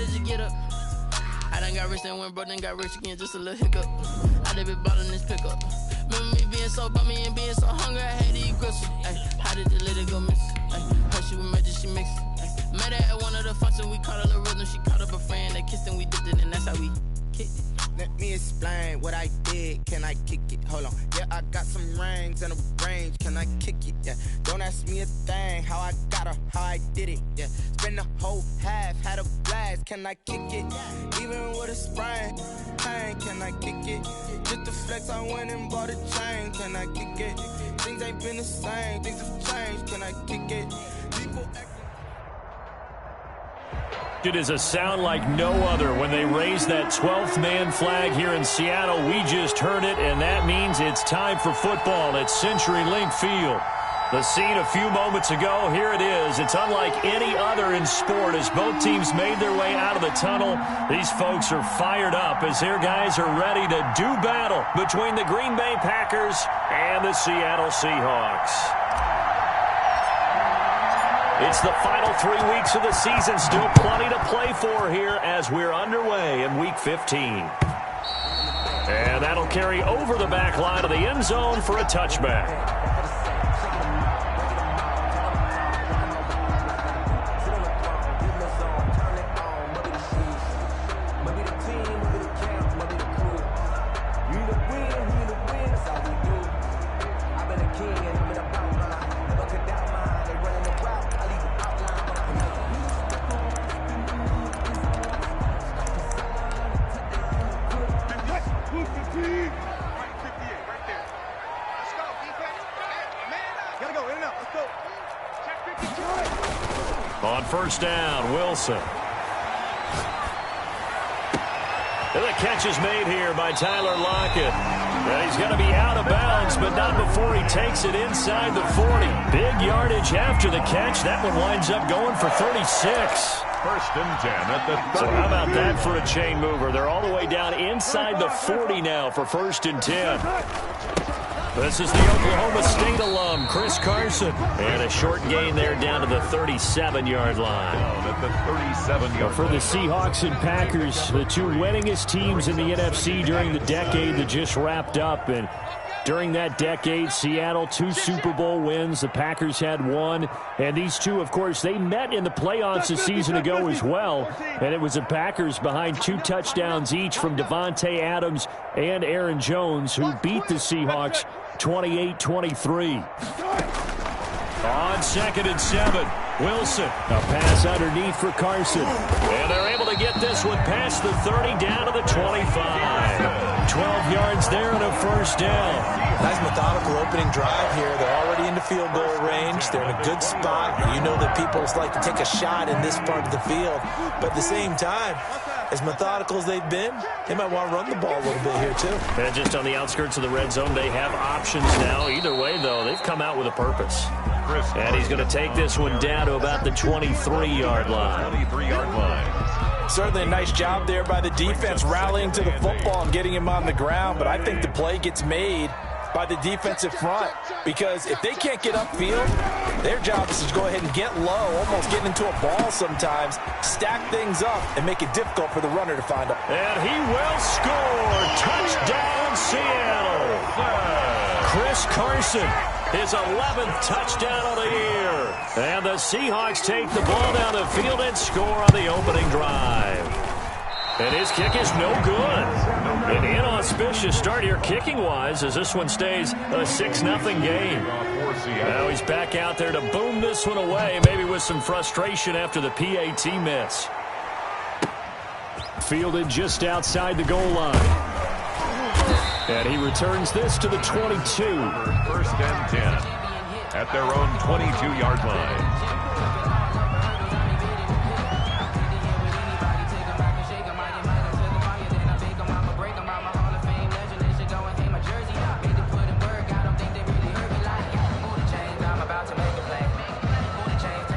did you get up? I done got rich, then went broke, then got rich again, just a little hiccup. I done been bought in this pickup. Remember me being so bummy and being so hungry, I had to eat gristle. Ay, how did the little go miss? Her she was magic, she mixed. Met her at one of the functions, we caught a little rhythm. She caught up a friend, they kissed and we dipped it, and that's how we kicked it. Let me explain what I did. Can I kick it? Hold on. Yeah, I got some rings and a range. Can I kick it? Yeah. Don't ask me a thing. How I got her, how I did it. Yeah. Spend the whole half, had a blast. Can I kick it? Even with a sprain, pain. Can I kick it? Just to flex, I went and bought a chain. Can I kick it? Things ain't been the same. Things have changed. Can I kick it? People act. It is a sound like no other when they raise that 12th man flag here in Seattle. We just heard it, and that means it's time for football at CenturyLink Field. The scene a few moments ago, here it is. It's unlike any other in sport as both teams made their way out of the tunnel. These folks are fired up as their guys are ready to do battle between the Green Bay Packers and the Seattle Seahawks. It's the final 3 weeks of the season. Still plenty to play for here as we're underway in Week 15. And that'll carry over the back line of the end zone for a touchback. On first down, Wilson. And the catch is made here by Tyler Lockett. And he's going to be out of bounds, but not before he takes it inside the 40. Big yardage after the catch. That one winds up going for 36. First and 10 at the 30. So how about that for a chain mover? They're all the way down inside the 40 now for first and 10. This is the Oklahoma State alum, Chris Carson. And a short gain there down to the 37-yard line. At the 37-yard For the Seahawks and Packers, the two winningest teams in the NFC during the decade that just wrapped up. And during that decade, Seattle, 2 Super Bowl wins. The Packers had 1. And these two, of course, they met in the playoffs a season ago as well. And it was the Packers behind 2 touchdowns each from Devontae Adams and Aaron Jones, who beat the Seahawks 28-23. On second and 7, Wilson. A pass underneath for Carson. And they're able to get this one past the 30 down to the 25. 12 yards there and a first down. Nice methodical opening drive here. They're already in the field goal range. They're in a good spot. You know that people like to take a shot in this part of the field. But at the same time, as methodical as they've been, they might want to run the ball a little bit here too. And just on the outskirts of the red zone, they have options now. Either way, though, they've come out with a purpose. And he's going to take this one down to about the 23-yard line. 23-yard line. Certainly a nice job there by the defense rallying to the football and getting him on the ground. But I think the play gets made by the defensive front, because if they can't get upfield, their job is to go ahead and get low, almost get into a ball sometimes, stack things up, and make it difficult for the runner to find them. And he will score. Touchdown, Seattle. Chris Carson, his 11th touchdown of the year. And the Seahawks take the ball down the field and score on the opening drive. And his kick is no good. An inauspicious start here kicking-wise as this one stays a 6-0 game. Now he's back out there to boom this one away, maybe with some frustration after the PAT miss. Fielded just outside the goal line. And he returns this to the 22. First and 10 at their own 22-yard line.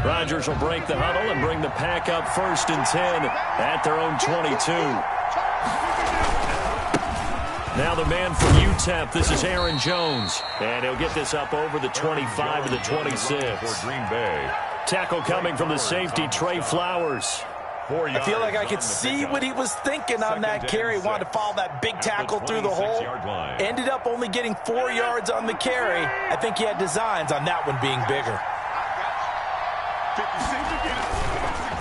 Rodgers will break the huddle and bring the pack up first and 10 at their own 22. Now the man from UTEP, this is Aaron Jones. And he'll get this up over the 25 to the 26. For Green Bay. Tackle coming from the safety, Trey Flowers. I feel like I could see what he was thinking on that carry. Wanted to follow that big tackle through the hole. Ended up only getting 4 yards on the carry. I think he had designs on that one being bigger.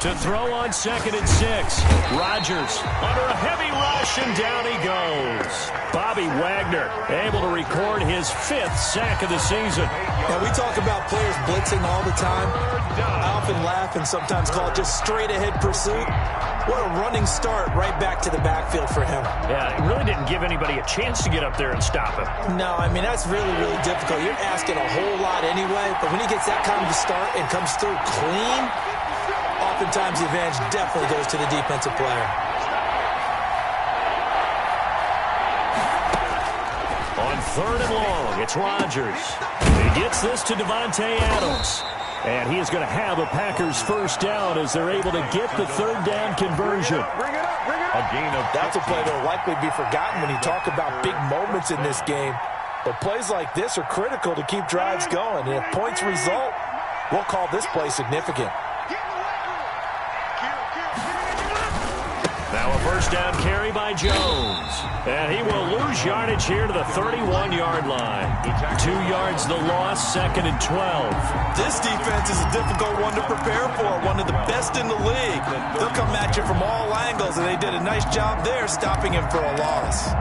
To throw on 2nd and 6. Rodgers under a heavy rush, and down he goes. Bobby Wagner able to record his 5th sack of the season. And we talk about players blitzing all the time. I often laugh and sometimes call it just straight-ahead pursuit. What a running start right back to the backfield for him. Yeah, it really didn't give anybody a chance to get up there and stop him. No, I mean, that's really, really difficult. You're asking a whole lot anyway, but when he gets that kind of a start and comes through clean, oftentimes the advantage definitely goes to the defensive player. On 3rd and long, it's Rodgers. He gets this to Davante Adams. And he is going to have a Packers first down as they're able to get the 3rd down conversion. A gain of That's a play that will likely be forgotten when you talk about big moments in this game. But plays like this are critical to keep drives going. And if points result, we'll call this play significant. Now a first down carry by Jones. And he will lose yardage here to the 31-yard line. 2 yards the loss, 2nd and 12. This defense is a difficult one to prepare for, one of the best in the league. They'll come at you from all angles, and they did a nice job there stopping him for a loss.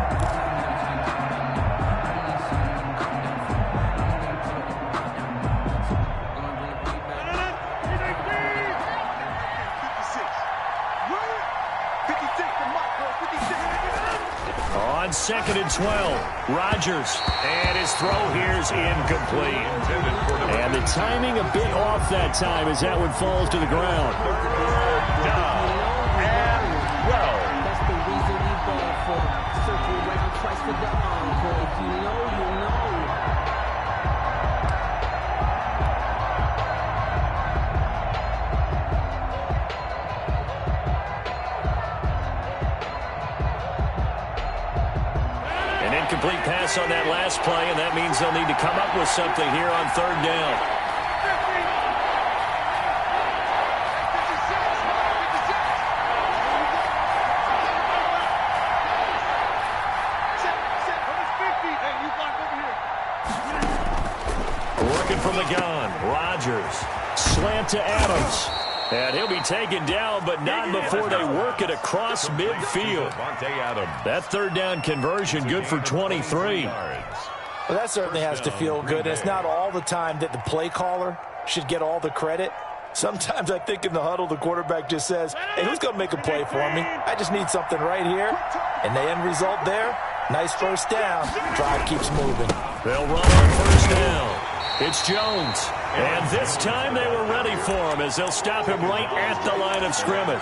On 2nd and 12, Rodgers, and his throw here is incomplete. And the timing a bit off that time as that one falls to the ground. That's the reason we ball for. Circle right twice for the encore. If you know, you know. Incomplete pass on that last play, and that means they'll need to come up with something here on 3rd down. Working from the gun, Rodgers. Slant to Adams. And he'll be taken down, but not before they work it across midfield. That 3rd down conversion good for 23. Well, that certainly has to feel good. It's not all the time that the play caller should get all the credit. Sometimes I think in the huddle, the quarterback just says, hey, who's going to make a play for me? I just need something right here. And the end result there, nice first down. Drive keeps moving. They'll run on 1st down. It's Jones. And this time they were ready for him as they'll stop him right at the line of scrimmage.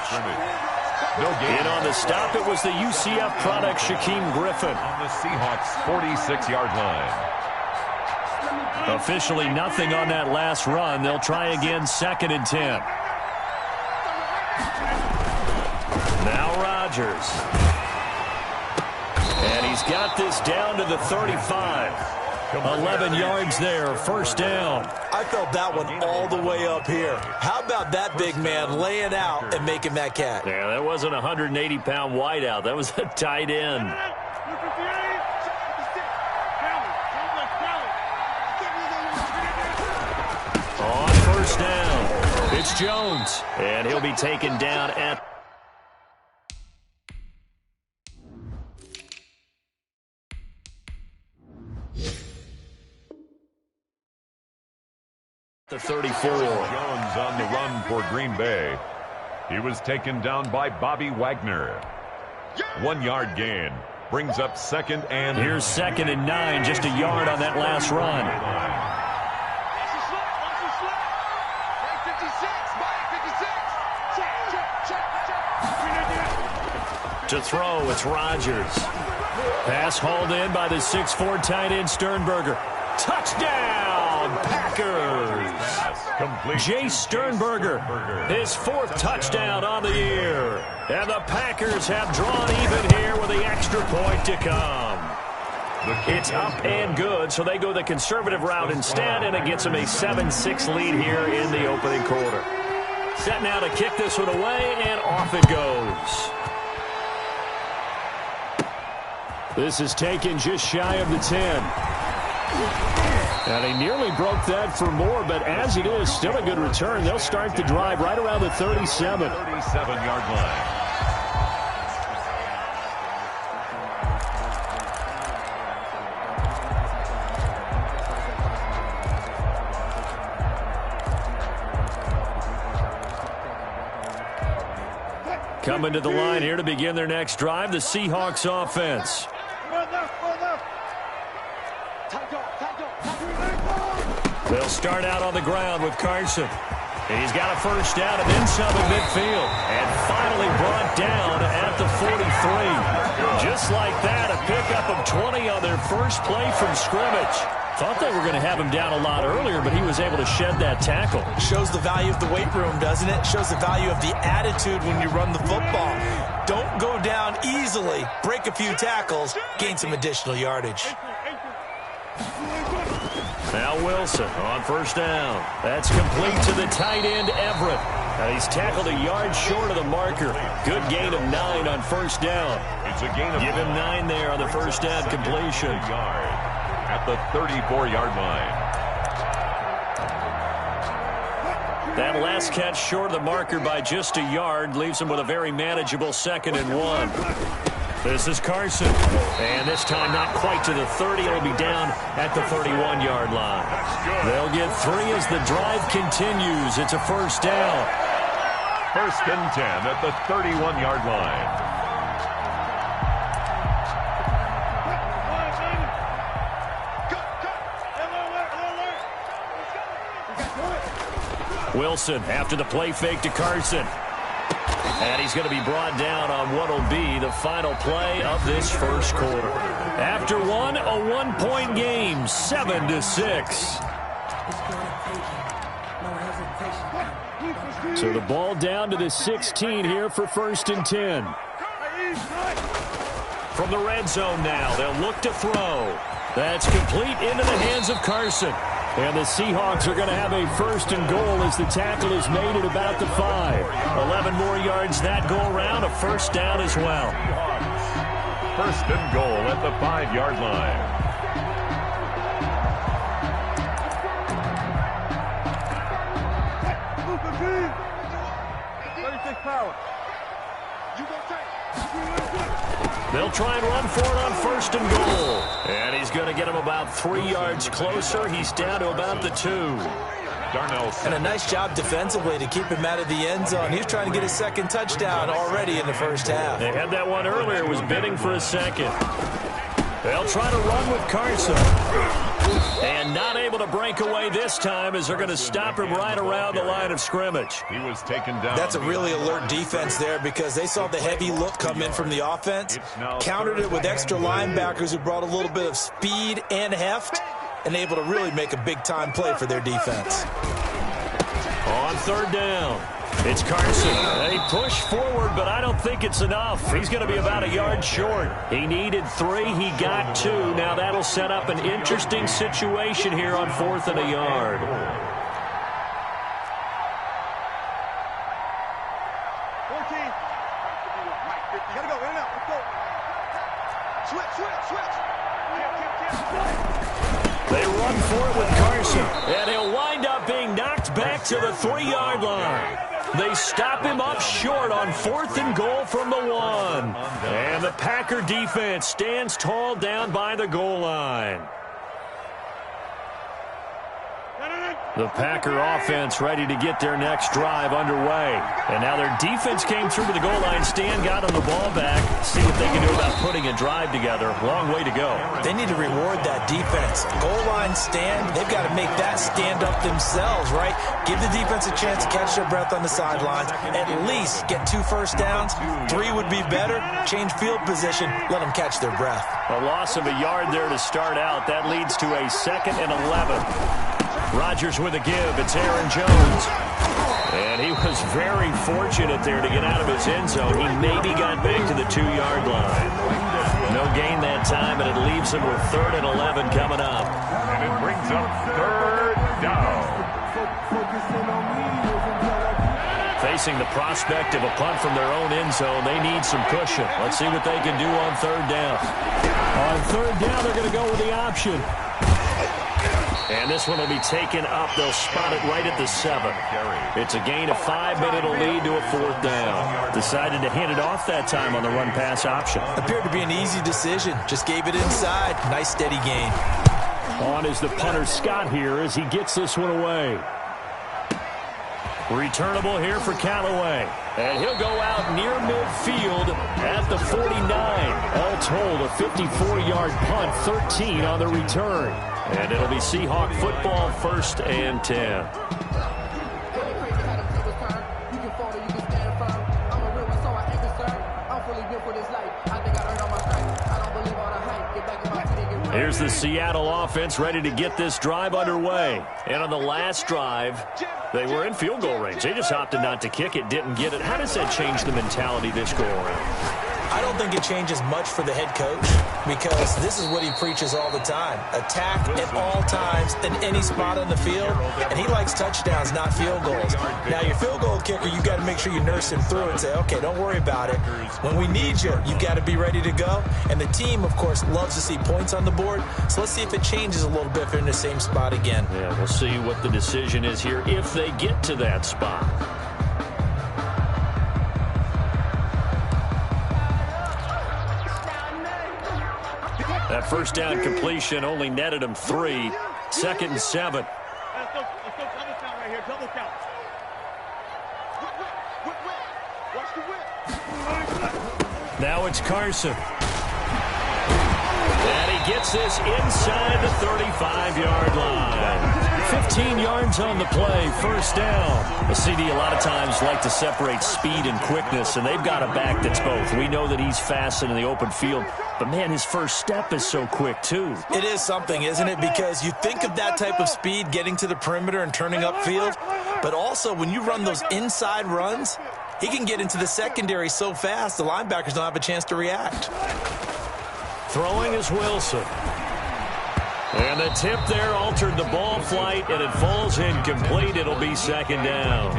In on the stop, it was the UCF product, Shaquem Griffin. On the Seahawks' 46-yard line. Officially nothing on that last run. They'll try again, 2nd and 10. Now Rodgers. And he's got this down to the 35. 11 yards there, first down. I felt that one all the way up here. How about that big man laying out and making that catch? Yeah, that wasn't a 180-pound wideout. That was a tight end. On first down, it's Jones. And he'll be taken down at the 34. Jones on the run for Green Bay. He was taken down by Bobby Wagner. 1 yard gain. Brings up 2nd and... Here's 2nd and 9, just a yard on that last run. To throw, it's Rodgers. Pass hauled in by the 6'4" tight end Sternberger. Touchdown, Packers! Jace Sternberger, his 4th touchdown on the year. And the Packers have drawn even here with the extra point to come. It's up and good, so they go the conservative route instead, and it gets them a 7-6 lead here in the opening quarter. Set now to kick this one away, and off it goes. This is taken just shy of the 10. And he nearly broke that for more, but as it is, still a good return. They'll start the drive right around the 37. 37-yard line. Coming to the line here to begin their next drive, the Seahawks offense. They'll start out on the ground with Carson. He's got a first down and then some at midfield. And finally brought down at the 43. Just like that, a pickup of 20 on their first play from scrimmage. Thought they were going to have him down a lot earlier, but he was able to shed that tackle. Shows the value of the weight room, doesn't it? Shows the value of the attitude when you run the football. Don't go down easily. Break a few tackles. Gain some additional yardage. Now Wilson on first down. That's complete to the tight end, Everett. And he's tackled a yard short of the marker. Good gain of 9 on first down. It's a gain of Give him 9 there on the first down completion. At the 34-yard line. That last catch short of the marker by just a yard leaves him with a very manageable 2nd and 1. This is Carson. And this time not quite to the 30. It'll be down at the 31-yard line. They'll get 3 as the drive continues. It's a first down. 1st and 10 at the 31-yard line. Wilson after the play fake to Carson. And he's going to be brought down on what will be the final play of this first quarter. After one, a 1-point game, 7-6. So the ball down to the 16 here for 1st and 10. From the red zone now, they'll look to throw. That's complete into the hands of Carson. And the Seahawks are going to have a 1st and goal as the tackle is made at about the 5. 11 more yards that go around, a first down as well. 1st and goal at the 5-yard line. They'll try and run for it on 1st and goal. And he's going to get him about 3 yards closer. He's down to about the 2. Darnell. And a nice job defensively to keep him out of the end zone. He's trying to get his 2nd touchdown already in the first half. They had that one earlier, was bidding for a 2nd. They'll try to run with Carson. And not able to break away this time as they're going to stop him right around the line of scrimmage. He was taken down. That's a really alert defense there because they saw the heavy look come in from the offense, countered it with extra linebackers who brought a little bit of speed and heft, and able to really make a big-time play for their defense. On 3rd down, it's Carson. They push forward, but I don't think it's enough. He's going to be about a yard short. He needed 3. He got 2. Now that'll set up an interesting situation here on 4th and a yard. 14. Gotta go. In and out. Let's go. Switch. They run for it with Carson, and he'll wind up being knocked back to the 3-yard line. They stop him up short on 4th and goal from the 1. And the Packer defense stands tall down by the goal line. The Packer offense ready to get their next drive underway. And now their defense came through to the goal line. Stan got them the ball back. See what they can do about putting a drive together. Long way to go. They need to reward that defense. Goal line stand, they've got to make that stand up themselves, right? Give the defense a chance to catch their breath on the sidelines. At least get 2 first downs. 3 would be better. Change field position. Let them catch their breath. A loss of a yard there to start out. That leads to a 2nd and 11. Rodgers with a give. It's Aaron Jones. And he was very fortunate there to get out of his end zone. He maybe got back to the 2-yard line. No gain that time, and it leaves him with 3rd and 11 coming up. And it brings up 3rd down. facing the prospect of a punt from their own end zone. They need some cushion. Let's see what they can do on third down. On third down, they're going to go with the option. And this one will be taken up. They'll spot it right at the 7. It's a gain of 5, but it'll lead to a fourth down. Decided to hand it off that time on the run-pass option. Appeared to be an easy decision. Just gave it inside. Nice steady gain. On is the punter Scott here as he gets this one away. Returnable here for Callaway. And he'll go out near midfield at the 49. All told, a 54-yard punt, 13 on the return. And it'll be Seahawk football, 1st and 10. Here's the Seattle offense ready to get this drive underway. And on the last drive, they were in field goal range. They just opted not to kick it, didn't get it. How does that change the mentality this go around? I don't think it changes much for the head coach because this is what he preaches all the time. Attack at all times in any spot on the field, and he likes touchdowns, not field goals. Now, your field goal kicker, you've got to make sure you nurse him through and say, okay, don't worry about it. When we need you, you've got to be ready to go. And the team, of course, loves to see points on the board, so let's see if it changes a little bit if they're in the same spot again. Yeah, we'll see what the decision is here if they get to that spot. That first down completion only netted him 3. 2nd and 7. Let's go double count right here. Double count. Whip. Watch the whip. Now it's Carson. And he gets this inside the 35-yard line. 15 yards on the play, 1st down. The CD a lot of times like to separate speed and quickness, and they've got a back that's both. We know that he's fast in the open field, but, man, his first step is so quick, too. It is something, isn't it? Because you think of that type of speed getting to the perimeter and turning upfield, but also when you run those inside runs, he can get into the secondary so fast the linebackers don't have a chance to react. Throwing is Wilson. And the tip there altered the ball flight, and it falls incomplete. It'll be 2nd down.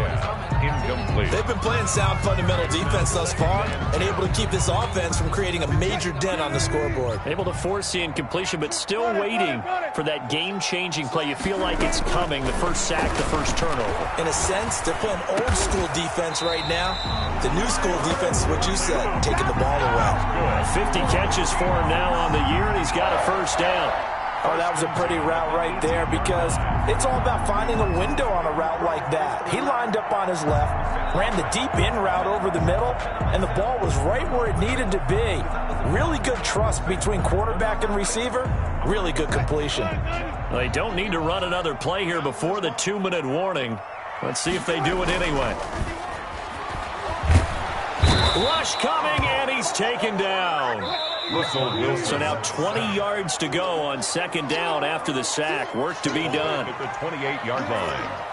Incomplete. They've been playing sound fundamental defense thus far and able to keep this offense from creating a major dent on the scoreboard. Able to force the incompletion, but still waiting for that game-changing play. You feel like it's coming, the first sack, the first turnover. In a sense, they're playing old-school defense right now. The new-school defense is what you said, taking the ball away. 50 catches for him now on the year, and he's got a 1st down. Oh, that was a pretty route right there because it's all about finding a window on a route like that. He lined up on his left, ran the deep in route over the middle, and the ball was right where it needed to be. Really good trust between quarterback and receiver. Really good completion. They don't need to run another play here before the 2-minute warning. Let's see if they do it anyway. Rush coming, and he's taken down. So now 20 yards to go on 2nd down after the sack. Work to be done. At the 28-yard line.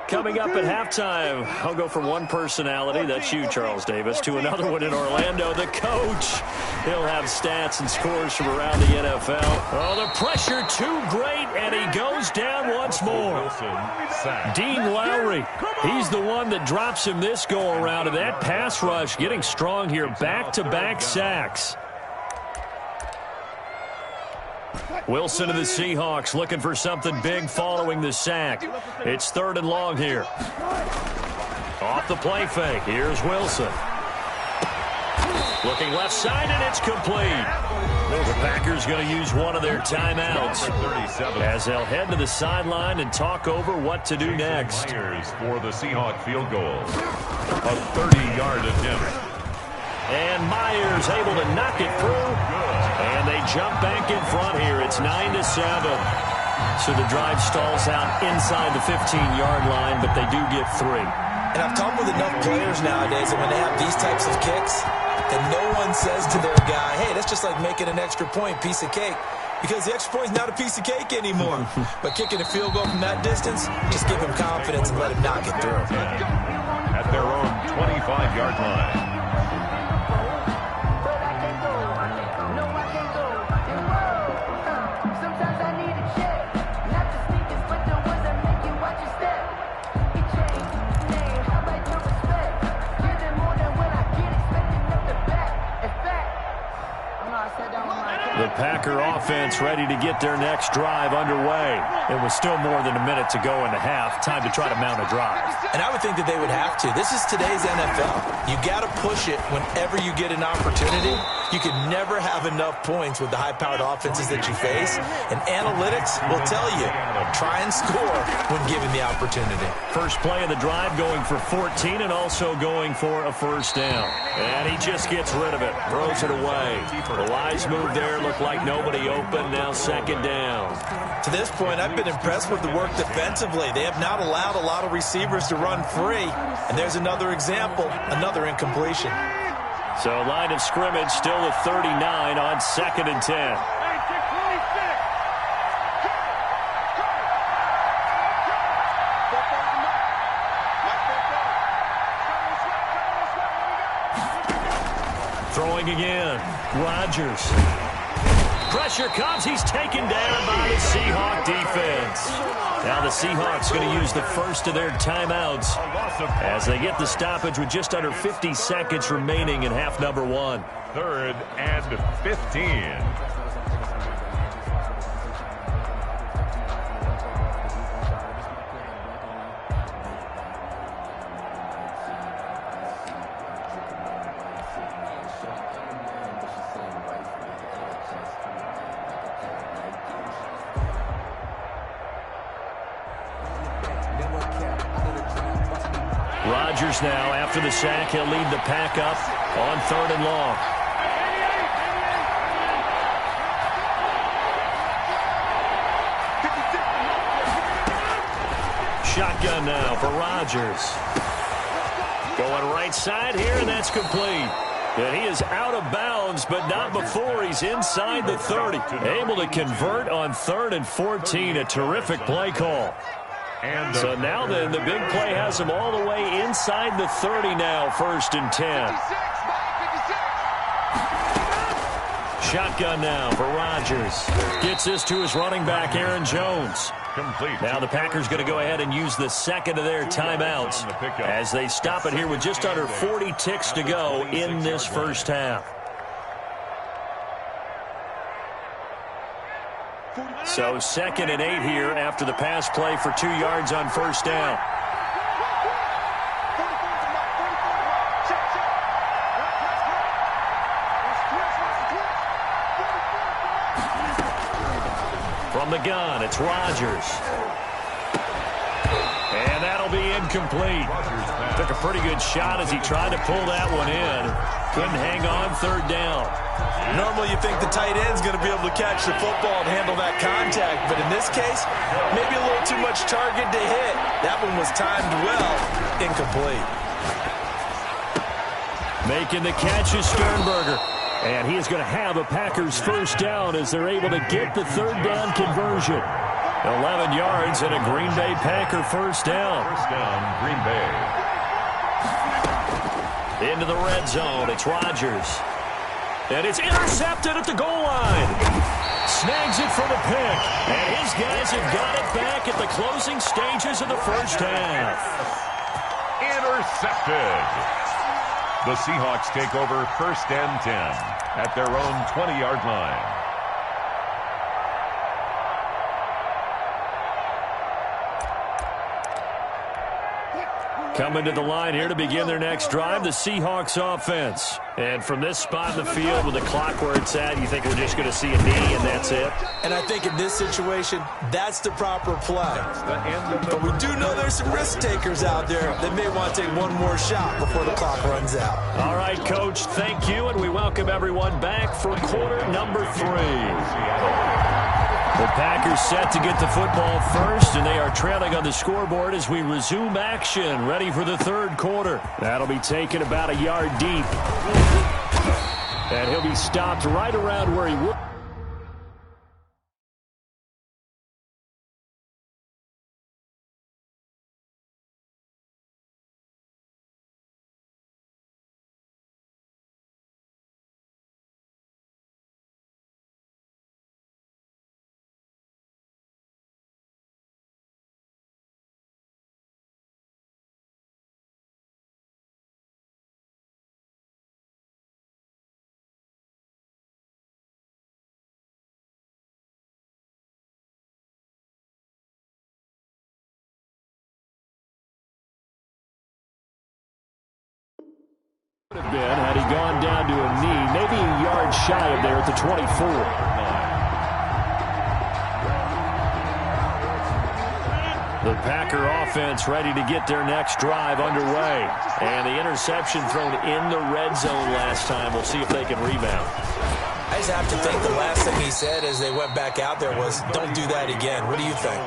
Coming up at halftime, I'll go from one personality, that's you, Charles Davis, to another one in Orlando, the coach. He'll have stats and scores from around the NFL. Oh, the pressure too great, and he goes down once more. Dean Lowry, he's the one that drops him this go-around, and that pass rush getting strong here, back-to-back sacks. Wilson of the Seahawks looking for something big following the sack. It's 3rd and long here. Off the play fake. Here's Wilson. Looking left side, and it's complete. The Packers going to use one of their timeouts as they'll head to the sideline and talk over what to do next. For the Seahawk field goal. A 30-yard attempt. And Myers able to knock it through. And they jump back in front here. It's 9-7. So the drive stalls out inside the 15-yard line, but they do get 3. And I've talked with enough players nowadays that when they have these types of kicks, that no one says to their guy, hey, that's just like making an extra point, piece of cake. Because the extra point is not a piece of cake anymore. But kicking a field goal from that distance, just give him confidence and let him knock it through. At their own 25-yard line. Packer offense ready to get their next drive underway. It was still more than a minute to go in the half. Time to try to mount a drive. And I would think that they would have to. This is today's NFL. You got to push it whenever you get an opportunity. You can never have enough points with the high-powered offenses that you face. And analytics will tell you, try and score when given the opportunity. First play of the drive going for 14 and also going for a first down. And he just gets rid of it, throws it away. The wise move there, looked like nobody open, now second down. To this point, I've been impressed with the work defensively. They have not allowed a lot of receivers to run free. And there's another example, another incompletion. So line of scrimmage still at 39 on 2nd and 10. Throwing again. Rodgers. Pressure comes. He's taken down by the Seahawk defense. Now the Seahawks going to use the first of their timeouts as they get the stoppage with just under 50 seconds remaining in half number 1. 3rd and 15. Rodgers now, after the sack, he'll lead the pack up on 3rd and long. Shotgun now for Rodgers. Going right side here, and that's complete. And he is out of bounds, but not before he's inside the 30. Able to convert on 3rd and 14. A terrific play call. And so now then, the big play has him all the way inside the 30 now, 1st and 10. Shotgun now for Rodgers. Gets this to his running back, Aaron Jones. Complete. Now the Packers going to go ahead and use the second of their timeouts as they stop it here with just under 40 ticks to go in this first half. So 2nd and 8 here after the pass play for 2 yards on first down. From the gun, it's Rodgers. And that'll be incomplete. Took a pretty good shot as he tried to pull that one in. Couldn't hang on 3rd down. Normally you think the tight end's going to be able to catch the football and handle that contact, but in this case, maybe a little too much target to hit. That one was timed well. Incomplete. Making the catch is Sternberger. And he is going to have a Packers first down as they're able to get the 3rd down conversion. 11 yards and a Green Bay Packer first down. First down, Green Bay. Into the red zone, it's Rodgers. And it's intercepted at the goal line. Snags it for the pick. And his guys have got it back at the closing stages of the first half. Intercepted. The Seahawks take over 1st and 10 at their own 20-yard line. Coming to the line here to begin their next drive, the Seahawks offense. And from this spot in the field with the clock where it's at, you think we're just going to see a knee and that's it? And I think in this situation, that's the proper play. But we do know there's some risk takers out there that may want to take one more shot before the clock runs out. All right, Coach, thank you, and we welcome everyone back for quarter number 3. The Packers set to get the football first, and they are trailing on the scoreboard as we resume action, ready for the 3rd quarter. That'll be taken about a yard deep. And he'll be stopped right around where he would. Would have been had he gone down to a knee, maybe a yard shy of there at the 24. The Packer offense ready to get their next drive underway. And the interception thrown in the red zone last time. We'll see if they can rebound. I just have to think the last thing he said as they went back out there was, don't do that again. What do you think?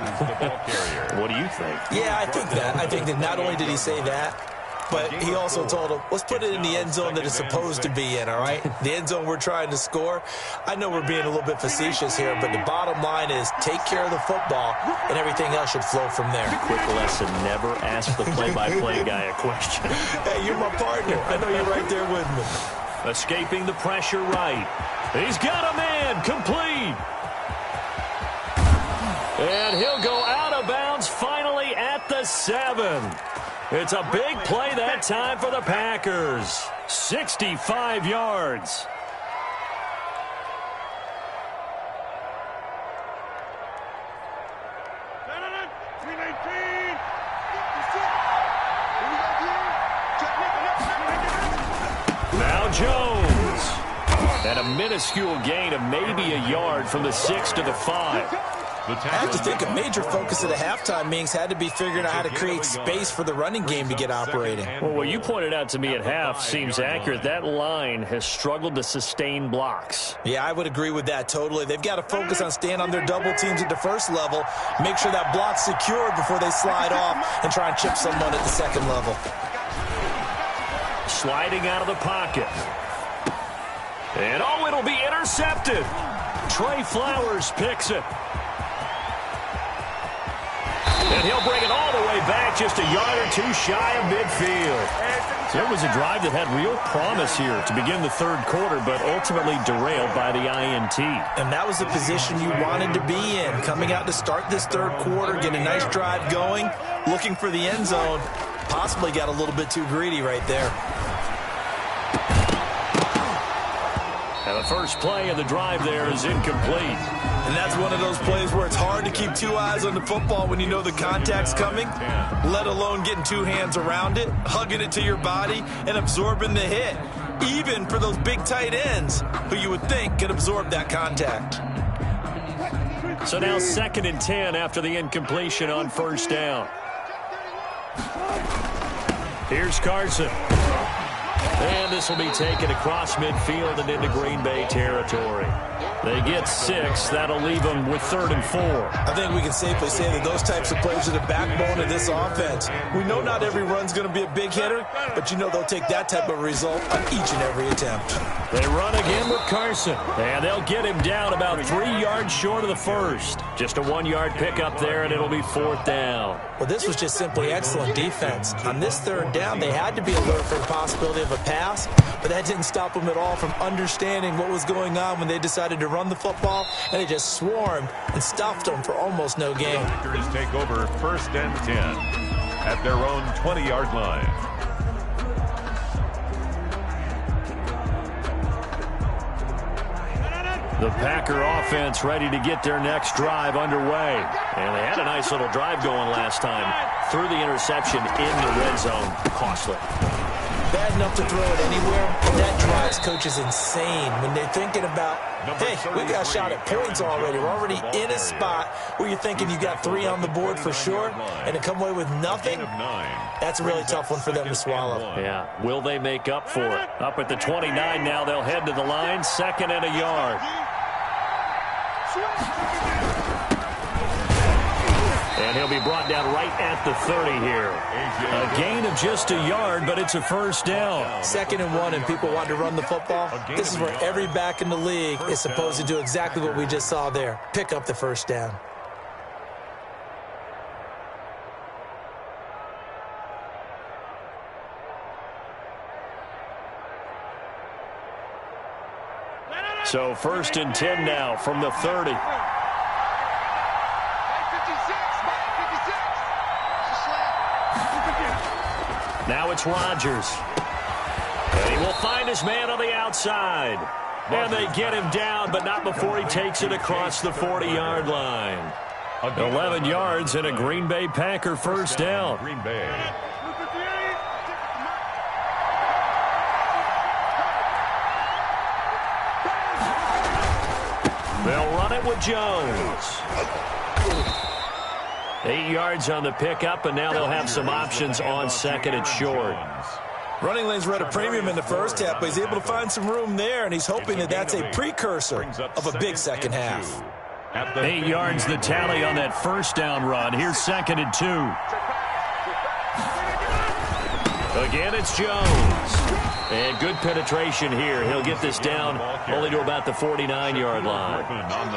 What do you think? Yeah, I think that. I think that not only did he say that, but he also told him, let's put it in the end zone that it's supposed to be in, all right? The end zone we're trying to score. I know we're being a little bit facetious here, but the bottom line is take care of the football, and everything else should flow from there. Quick lesson, never ask the play-by-play guy a question. Hey, you're my partner. I know you're right there with me. Escaping the pressure right. He's got a man, complete. And he'll go out of bounds finally at the 7. It's a big play that time for the Packers. 65 yards. Now Jones. And a minuscule gain of maybe a yard from the 6 to the 5. I have to think a major focus of the halftime meetings had to be figuring out how to create space for the running game to get operating. Well, what you pointed out to me at half seems accurate. That line has struggled to sustain blocks. Yeah, I would agree with that totally. They've got to focus on staying on their double teams at the first level, make sure that block's secured before they slide off and try and chip someone at the second level. Sliding out of the pocket. And oh, it'll be intercepted. Trey Flowers picks it. And he'll bring it all the way back, just a yard or two shy of midfield. So it was a drive that had real promise here to begin the third quarter, but ultimately derailed by the INT. And that was the position you wanted to be in, coming out to start this third quarter, get a nice drive going, looking for the end zone. Possibly got a little bit too greedy right there. And the first play of the drive there is incomplete. And that's one of those plays where it's hard to keep two eyes on the football when you know the contact's coming, let alone getting two hands around it, hugging it to your body, and absorbing the hit, even for those big tight ends who you would think could absorb that contact. So now 2nd and 10 after the incompletion on first down. Here's Carson. And this will be taken across midfield and into Green Bay territory. They get 6. That'll leave them with 3rd and 4. I think we can safely say that those types of plays are the backbone of this offense. We know not every run's going to be a big hitter, but you know they'll take that type of result on each and every attempt. They run again with Carson. And they'll get him down about 3 yards short of the first. Just a 1-yard pickup there, and it'll be 4th down. Well, this was just simply excellent defense. On this 3rd down, they had to be alert for the possibility of a pass, but that didn't stop them at all from understanding what was going on when they decided to run the football, and they just swarmed and stuffed them for almost no gain. The Packers take over 1st and 10 at their own 20-yard line. The Packer offense ready to get their next drive underway. And they had a nice little drive going last time. Threw the interception in the red zone. Costly. Bad enough to throw it anywhere, but that drives coaches insane when they're thinking about, hey, we got a shot at points already. We're already in a spot where you're thinking you got 3 on the board for sure, and to come away with nothing, that's a really tough one for them to swallow. Yeah, will they make up for it? Up at the 29 now, they'll head to the line, 2nd and a yard. And he'll be brought down right at the 30 here. A gain of just a yard, but it's a 1st down. 2nd and 1, and people want to run the football. This is where every back in the league is supposed to do exactly what we just saw there. Pick up the 1st down. So 1st and 10 now from the 30. Now it's Rodgers. And he will find his man on the outside. And they get him down, but not before he takes it across the 40-yard line. 11 yards and a Green Bay Packer 1st down. Green Bay. with Jones. 8 yards on the pickup, and now they'll have some options on second and short. Running lanes were at a premium in the first half, but he's able to find some room there, and he's hoping that that's a precursor of a big second half. 8 yards the tally on that first down run. Here's second and 2. Again, it's Jones. And good penetration here. He'll get this down only to about the 49-yard line.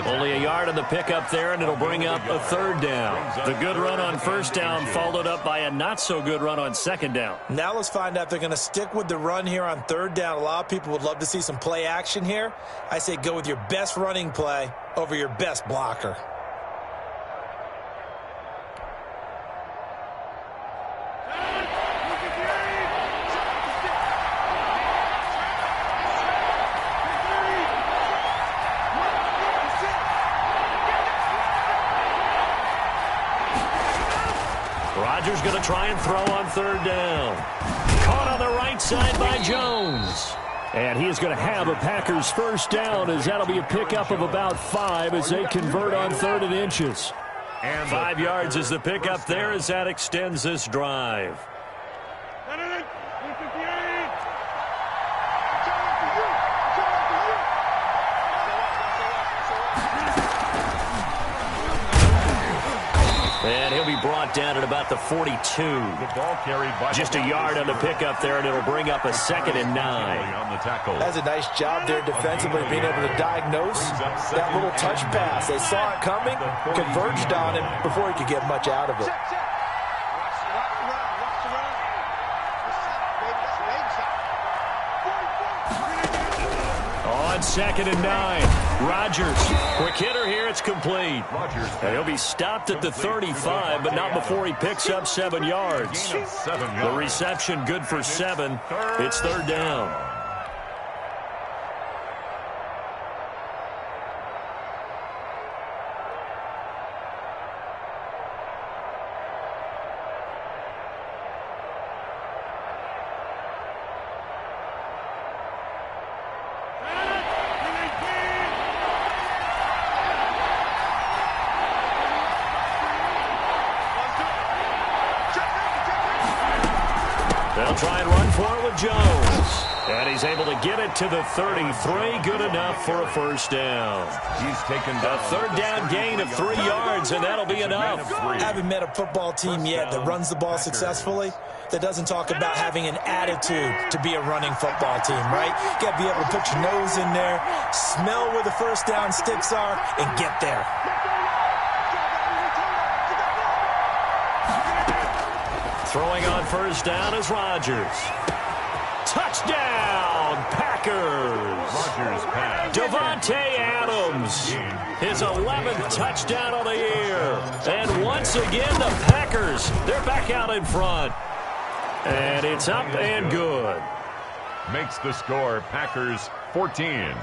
Only a yard on the pickup there, and it'll bring up a third down. The good run on first down followed up by a not-so-good run on second down. Now let's find out if they're going to stick with the run here on third down. A lot of people would love to see some play action here. I say go with your best running play over your best blocker. Rodgers going to try and throw on third down. Caught on the right side by Jones. And he is going to have a Packers first down, as that'll be a pickup of about 5 as they convert on third and inches. And 5 yards is the pickup there as that extends this drive. And he'll be brought down at about the 42. The ball carried by just a yard on the pickup there, and it'll bring up a second and 9. On the tackle. That's a nice job there defensively, being able to diagnose that little touch pass. They saw it coming, converged on him before he could get much out of it. On second and 9, Rodgers. Quick hitter here, it's complete. And he'll be stopped at the 35, but not before he picks up 7 yards. The reception good for 7. It's third down. They'll try and run for it with Jones. And he's able to get it to the 33. Good enough for a first down. He's taken a third down gain of 3 yards, and that'll be enough. I haven't met a football team yet that runs the ball successfully that doesn't talk about having an attitude to be a running football team, right? You got to be able to put your nose in there, smell where the first down sticks are, and get there. Throwing on first down is Rodgers. Touchdown, Packers. Rodgers pass. Davante Adams, his 11th touchdown of the year. And once again, the Packers, they're back out in front. And it's up and good. Makes the score Packers 14,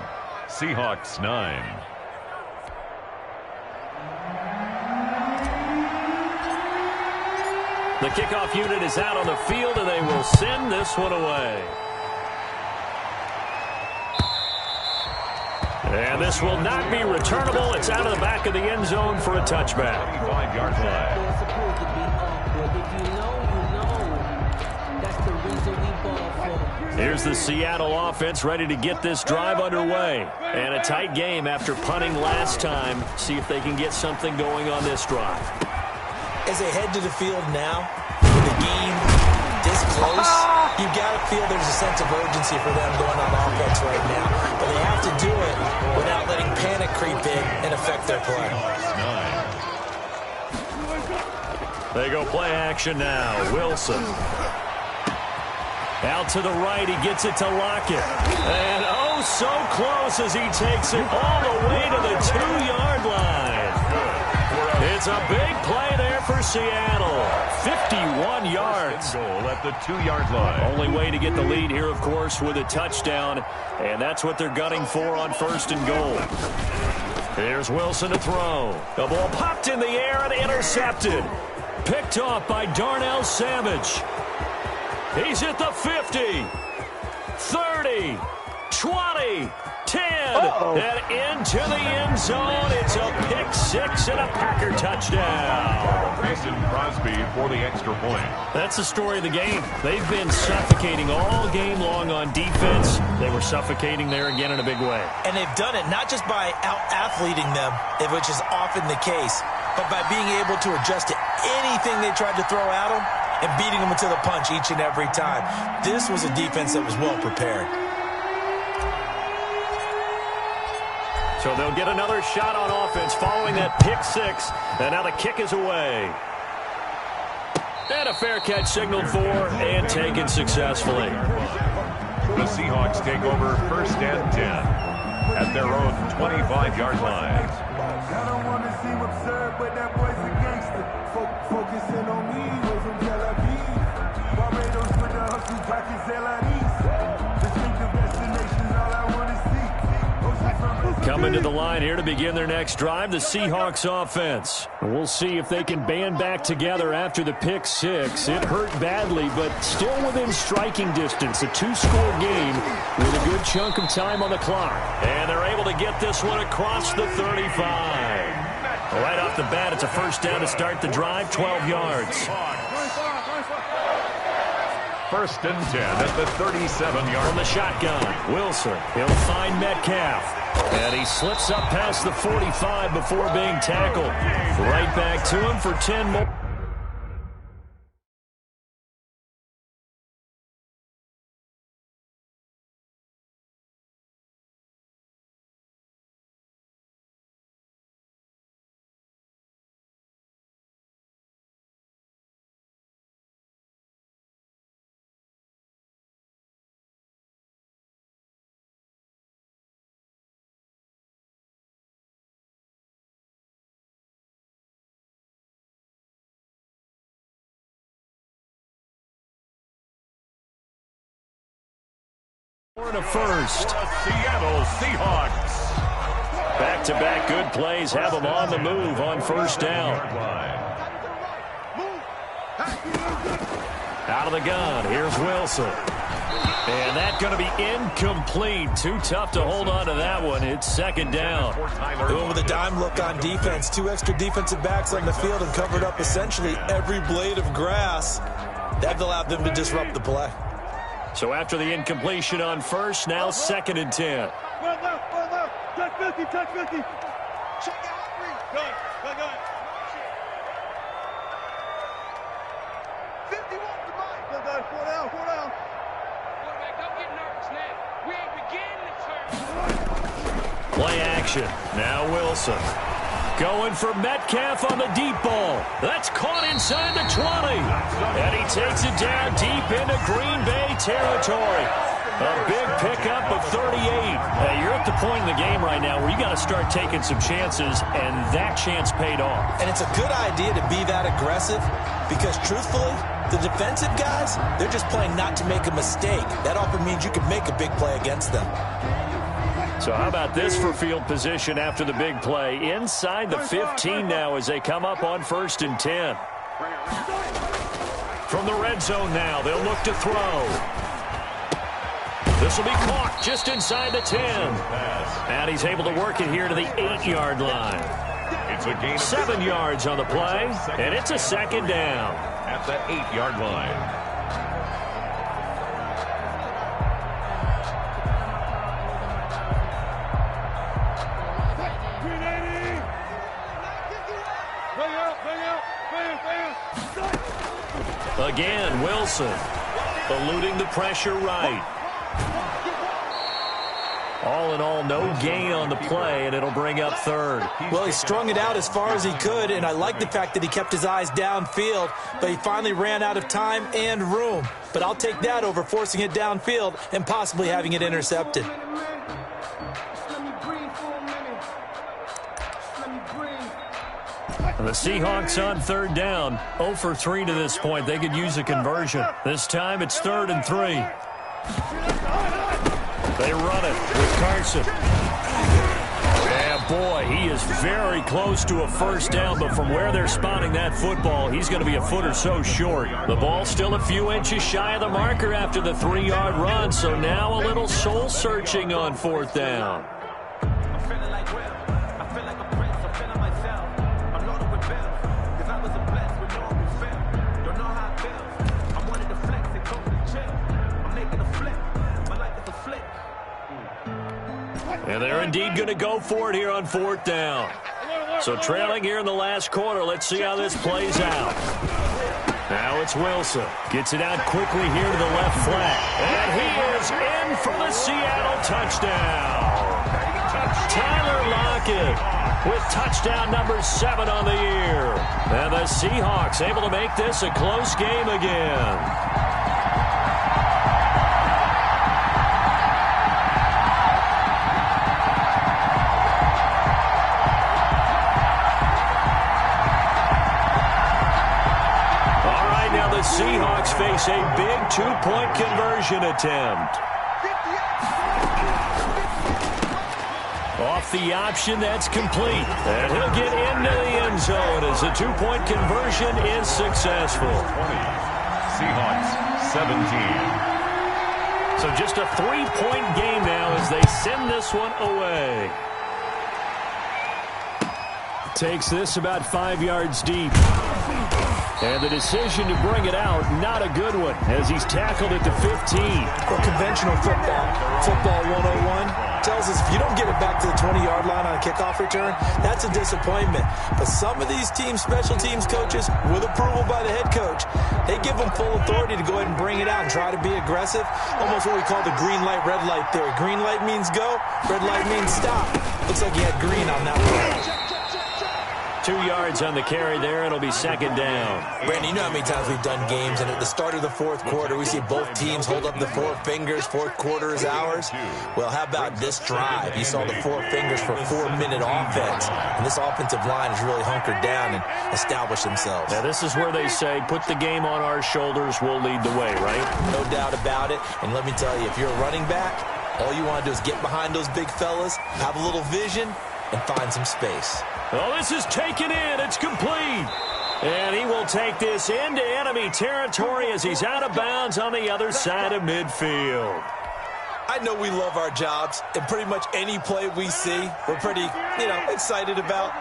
Seahawks 9. The kickoff unit is out on the field, and they will send this one away. And this will not be returnable. It's out of the back of the end zone for a touchback. 5-yard line. They're supposed to be up, but if you know, you know. That's the reason we ball for. Here's the Seattle offense ready to get this drive underway. And a tight game after punting last time. See if they can get something going on this drive. As they head to the field now, with the game this close, you've got to feel there's a sense of urgency for them going on offense right now. But they have to do it without letting panic creep in and affect their play. They go play action now. Wilson. Out to the right, he gets it to Lockett. And oh, so close as he takes it all the way to the 2-yard line. It's a big play there for Seattle. 51 yards. Goal at the 2-yard line. Only way to get the lead here, of course, with a touchdown. And that's what they're gunning for on first and goal. Here's Wilson to throw. The ball popped in the air and intercepted. Picked off by Darnell Savage. He's at the 50. 30. 20, 10, and into the end zone. It's a pick six and a Packer touchdown. Mason Crosby for the extra point. That's the story of the game. They've been suffocating all game long on defense. They were suffocating there again in a big way. And they've done it not just by out-athleting them, which is often the case, but by being able to adjust to anything they tried to throw at them and beating them to the punch each and every time. This was a defense that was well prepared. So they'll get another shot on offense following that pick six. And now the kick is away. And a fair catch signaled for and taken successfully. The Seahawks take over first and 10 at their own 25-yard line. I don't want to seem absurd, but that boy's a gangster. Focusing on me, way from Tel Aviv. Barbados with the hustle, pockets LIDs. Distinctive destinations, all I want to see. Coming to the line here to begin their next drive, the Seahawks offense. We'll see if they can band back together after the pick six. It hurt badly, but still within striking distance. A two-score game with a good chunk of time on the clock. And they're able to get this one across the 35. Right off the bat, it's a first down to start the drive, 12 yards. First and 10 at the 37-yard. From the shotgun, Wilson. He'll find Metcalf. And he slips up past the 45 before being tackled. Right back to him for 10 more. And a first. Seattle Seahawks. Back-to-back good plays have them on the move on first down. Out of the gun, here's Wilson. And that's going to be incomplete. Too tough to hold on to that one. It's second down. Going with a dime look on defense. Two extra defensive backs on the field and covered up essentially every blade of grass. That allowed them to disrupt the play. So after the incompletion on first, now second and 10. One left. Touch 50, touch 50. Check out. Go. 51 to Mike. Go, 4 down. Quarterback, don't get nervous now. We ain't beginning the turn. Play action. Now Wilson. Going for Metcalf on the deep ball. That's caught inside the 20. And he takes it down deep into Green Bay territory. A big pickup of 38. Hey, you're at the point in the game right now where you got to start taking some chances, and that chance paid off. And it's a good idea to be that aggressive because, truthfully, the defensive guys, they're just playing not to make a mistake. That often means you can make a big play against them. So how about this for field position after the big play? Inside the 15 now as they come up on first and 10. From the red zone now, they'll look to throw. This will be caught just inside the 10. And he's able to work it here to the 8-yard line. It's a gain of 7 yards on the play, and it's a second down. At the 8-yard line. Again, Wilson eluding the pressure right. All in all, no gain on the play, and it'll bring up third. Well, he strung it out as far as he could, and I like the fact that he kept his eyes downfield, but he finally ran out of time and room. But I'll take that over forcing it downfield and possibly having it intercepted. The Seahawks on third down, 0 for 3 to this point. They could use a conversion. This time it's 3rd and 3. They run it with Carson. And Boy, he is very close to a first down, but from where they're spotting that football, he's going to be a foot or so short. The ball still a few inches shy of the marker after the 3-yard run, so now a little soul-searching on fourth down. And they're indeed going to go for it here on fourth down. So trailing here in the last quarter. Let's see how this plays out. Now it's Wilson. Gets it out quickly here to the left flat. And he is in for the Seattle touchdown. Tyler Lockett with touchdown number 7 on the year. And the Seahawks able to make this a close game again. Seahawks face a big 2-point conversion attempt. Off the option, that's complete. And he'll get into the end zone as the 2-point conversion is successful. 20. Seahawks 17. So just a 3-point game now as they send this one away. Takes this about 5 yards deep. And the decision to bring it out, not a good one, as he's tackled at the 15. Well, conventional football 101, tells us if you don't get it back to the 20-yard line on a kickoff return, that's a disappointment. But some of these special teams coaches, with approval by the head coach, they give them full authority to go ahead and bring it out and try to be aggressive. Almost what we call the green light, red light theory. Green light means go, red light means stop. Looks like he had green on that one. 2 yards on the carry there. It'll be second down. Brandon, you know how many times we've done games, and at the start of the fourth quarter, we see both teams hold up the 4 fingers. Fourth quarter is ours. Well, how about this drive? You saw the 4 fingers for 4-minute offense, and this offensive line has really hunkered down and established themselves. Now, this is where they say, put the game on our shoulders, we'll lead the way, right? No doubt about it. And let me tell you, if you're a running back, all you want to do is get behind those big fellas, have a little vision, and find some space. Oh, this is taken in. It's complete. And he will take this into enemy territory as he's out of bounds on the other side of midfield. I know we love our jobs, and pretty much any play we see, we're pretty, excited about.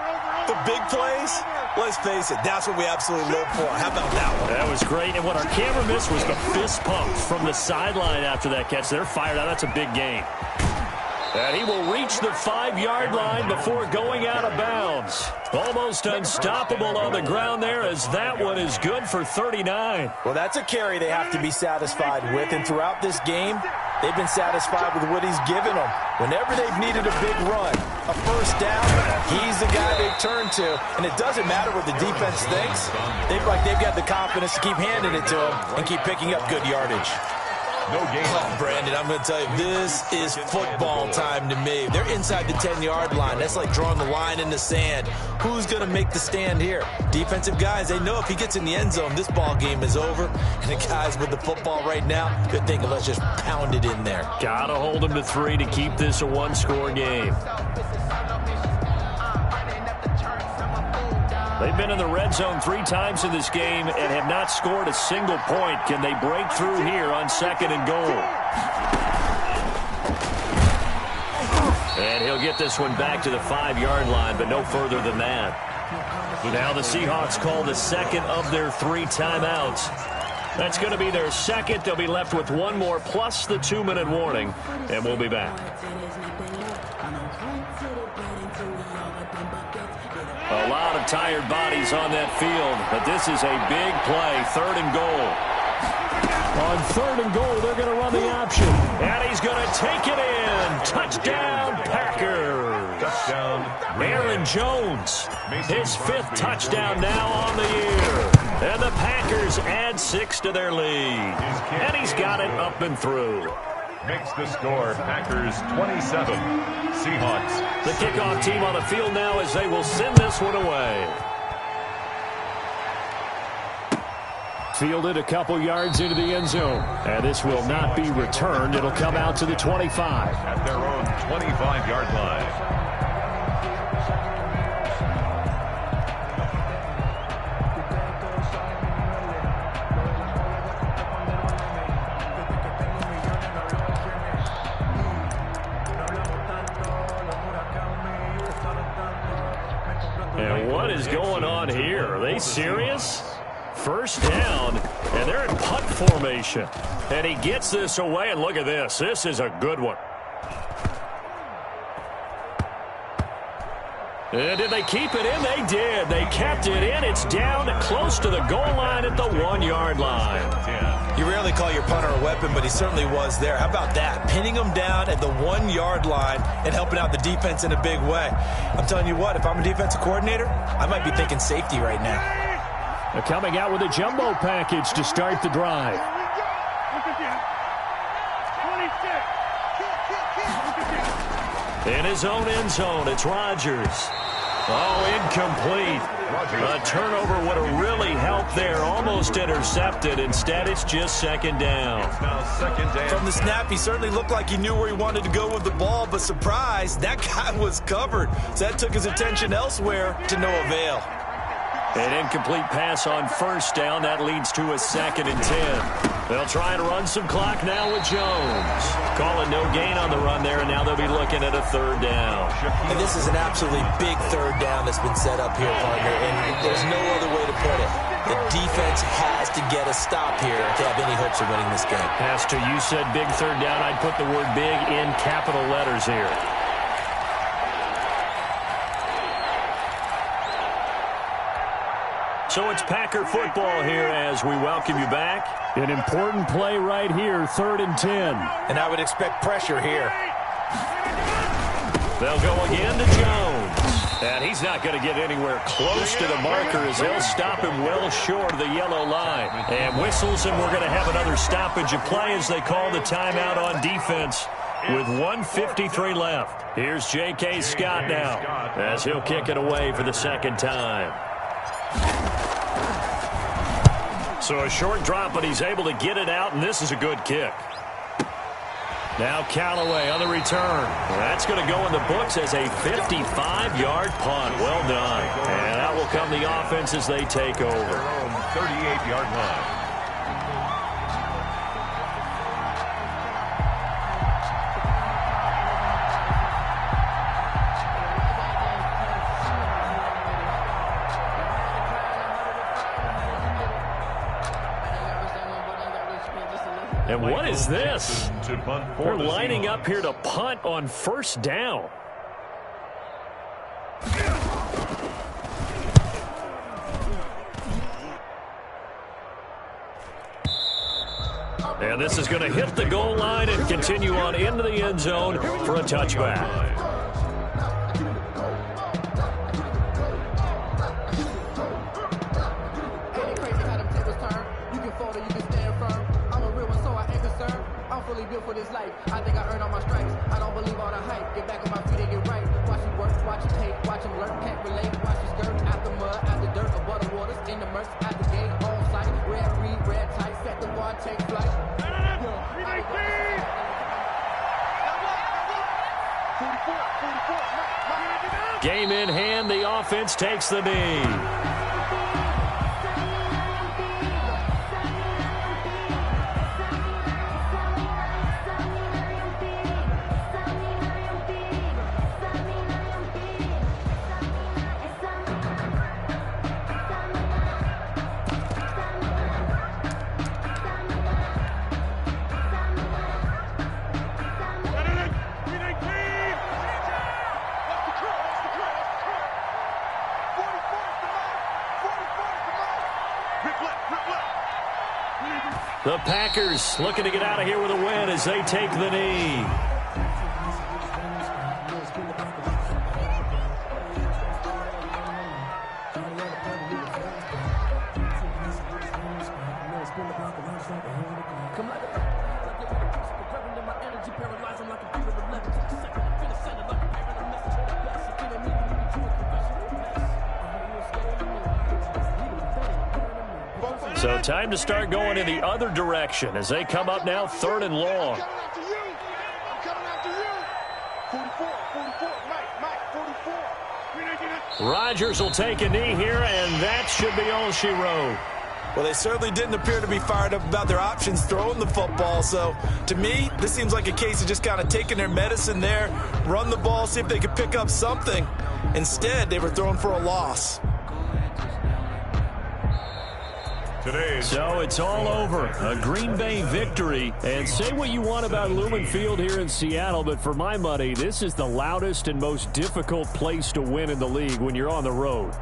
The big plays, let's face it, that's what we absolutely live for. How about that one? That was great, and what our camera missed was the fist pump from the sideline after that catch. They're fired out. That's a big game. And he will reach the 5-yard line before going out of bounds. Almost unstoppable on the ground there as that one is good for 39. Well, that's a carry they have to be satisfied with. And throughout this game, they've been satisfied with what he's given them. Whenever they've needed a big run, a first down, he's the guy they turn to. And it doesn't matter what the defense thinks. They've got the confidence to keep handing it to him and keep picking up good yardage. No game. Oh, Brandon, I'm going to tell you, this is football time to me. They're inside the 10-yard line. That's like drawing the line in the sand. Who's going to make the stand here? Defensive guys, they know if he gets in the end zone, this ball game is over. And the guys with the football right now, they're thinking, let's just pound it in there. Got to hold him to 3 to keep this a 1-score game. They've been in the red zone 3 times in this game and have not scored a single point. Can they break through here on 2nd and goal? And he'll get this one back to the 5-yard line, but no further than that. Now the Seahawks call the second of their 3 timeouts. That's going to be their second. They'll be left with 1 more plus the 2-minute warning, and we'll be back. A lot of tired bodies on that field, but this is a big play, 3rd and goal. On 3rd and goal, they're going to run the option. And he's going to take it in. Touchdown, Packers. Touchdown, Aaron Jones, his 5th touchdown now on the year. And the Packers add 6 to their lead. And he's got it up and through. Makes the score Packers 27, Seahawks. The kickoff team on the field now as they will send this one away. Fielded a couple yards into the end zone. And this will not be returned. It'll come out to the 25. At their own 25-yard line. here? Are they serious? First down, and they're in punt formation. And he gets this away, and look at this. This is a good one. And did they keep it in? They did. They kept it in. It's down close to the goal line at the 1-yard line. You rarely call your punter a weapon, but he certainly was there. How about that? Pinning him down at the 1-yard line and helping out the defense in a big way. I'm telling you what, if I'm a defensive coordinator, I might be thinking safety right now. They're coming out with a jumbo package to start the drive. In his own end zone, it's Rodgers. Oh, incomplete. A turnover would have really helped there. Almost intercepted. Instead, it's just second down. From the snap, he certainly looked like he knew where he wanted to go with the ball, but surprise, that guy was covered. So that took his attention elsewhere to no avail. An incomplete pass on first down. That leads to a 2nd and 10. They'll try and run some clock now with Jones. Calling no gain on the run there, and now they'll be looking at a 3rd down. And this is an absolutely big 3rd down that's been set up here, partner, and there's no other way to put it. The defense has to get a stop here to have any hopes of winning this game. Has to. You said big 3rd down. I'd put the word big in capital letters here. So it's Packer football here as we welcome you back. An important play right here, 3rd and 10. And I would expect pressure here. They'll go again to Jones. And he's not going to get anywhere close to the marker as they'll stop him well short of the yellow line. And whistles, and we're going to have another stoppage of play as they call the timeout on defense with 1:53 left. Here's J.K. Scott now as he'll kick it away for the 2nd time. So a short drop, but he's able to get it out, and this is a good kick. Now Callaway on the return. That's going to go in the books as a 55-yard punt. Well done. And out will come the offense as they take over. 38-yard line. And what is this? They're lining up here to punt on 1st down. And this is going to hit the goal line and continue on into the end zone for a touchback. For this life, I think I earned all my stripes. I don't believe all the hype. Get back on my feet and get right. Watch him work, watch him hate, watch him lurk, can't relate. Watch his skirt out the mud, out the dirt, above the waters, in the murks, out the gate, on sight. Red read, red tight, set the bar, take flight. Game in hand, the offense takes the knee. The Packers looking to get out of here with a win as they take the knee. So time to start going in the other direction as they come up now 3rd and long. Rodgers will take a knee here, and that should be all she wrote. Well, they certainly didn't appear to be fired up about their options throwing the football. So, to me, this seems like a case of just kind of taking their medicine there, run the ball, see if they could pick up something. Instead, they were throwing for a loss. So it's all over. A Green Bay victory. And say what you want about Lumen Field here in Seattle, but for my money, this is the loudest and most difficult place to win in the league when you're on the road.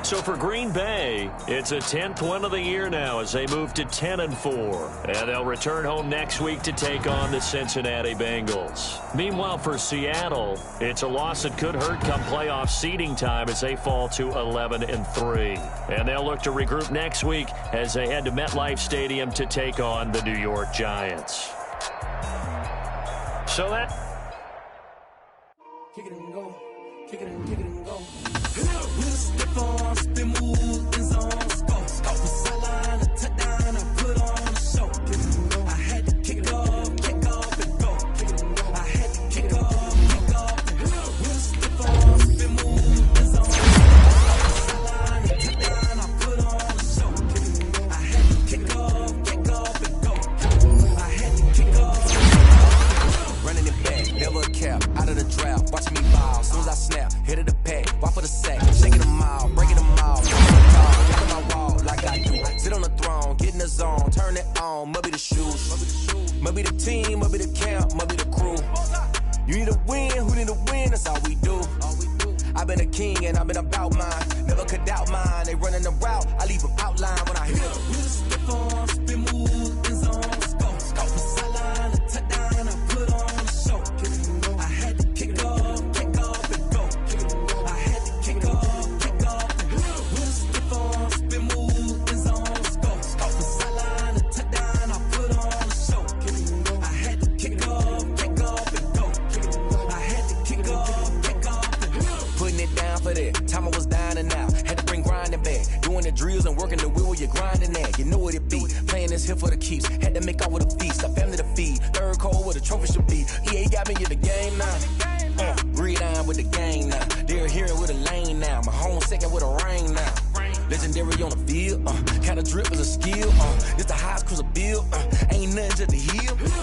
So for Green Bay, it's a 10th win of the year now as they move to 10-4. And they'll return home next week to take on the Cincinnati Bengals. Meanwhile, for Seattle, it's a loss that could hurt come playoff seeding time as they fall to 11-3. And they'll look to regroup next week as they head to MetLife Stadium to take on the New York Giants. So that... Kick it and go. Kick it and go. With a stiff arm, spin move, in zone, scope. From sideline to touchdown, I put on a show. I had to kick off and go. I had to kick off and go. With a stiff arm, spin move, in zone, scope. From sideline to touchdown, I put on a show. I had to kick off and go. I had to kick off. Running it back, never a cap, out of the draft, watching me ball. As soon as I snap, hit of the pack, walk for the sack, shaking them out, breaking them out. Look at my wall like I do. Sit on the throne, get in the zone, turn it on, must be the shoes. Must be the team, must be the camp, must be the crew. You need a win, who need a win, that's all we do. I've been a king and I've been about mine. Never could doubt mine, they running the route, I leave them outline when I hit them. With a stiff arm, spin move, in zone, scope. From sideline to touchdown, I put on a show. I had to kick off and go. I had to kick off. With a stiff arm, spin move, in zone, scope. From sideline to touchdown, I put on a show. I had to kick off and go. I had to kick off. Putting it down for that. Time I was down and out. Had to bring grinding back. Doing the drills and working the wheel where you're grinding at. You know what it be. Playing this here for the keeps. Had to make out with a feast. A family to feed. Third cold where the trophy should be. EA got me in the game now. Breathe on with the game now. They're hearing with a lane now. My home second with a rain now. Legendary on the field. Kind of drip is a skill. It's the highest cruiser bill. Ain't nothing just to heal.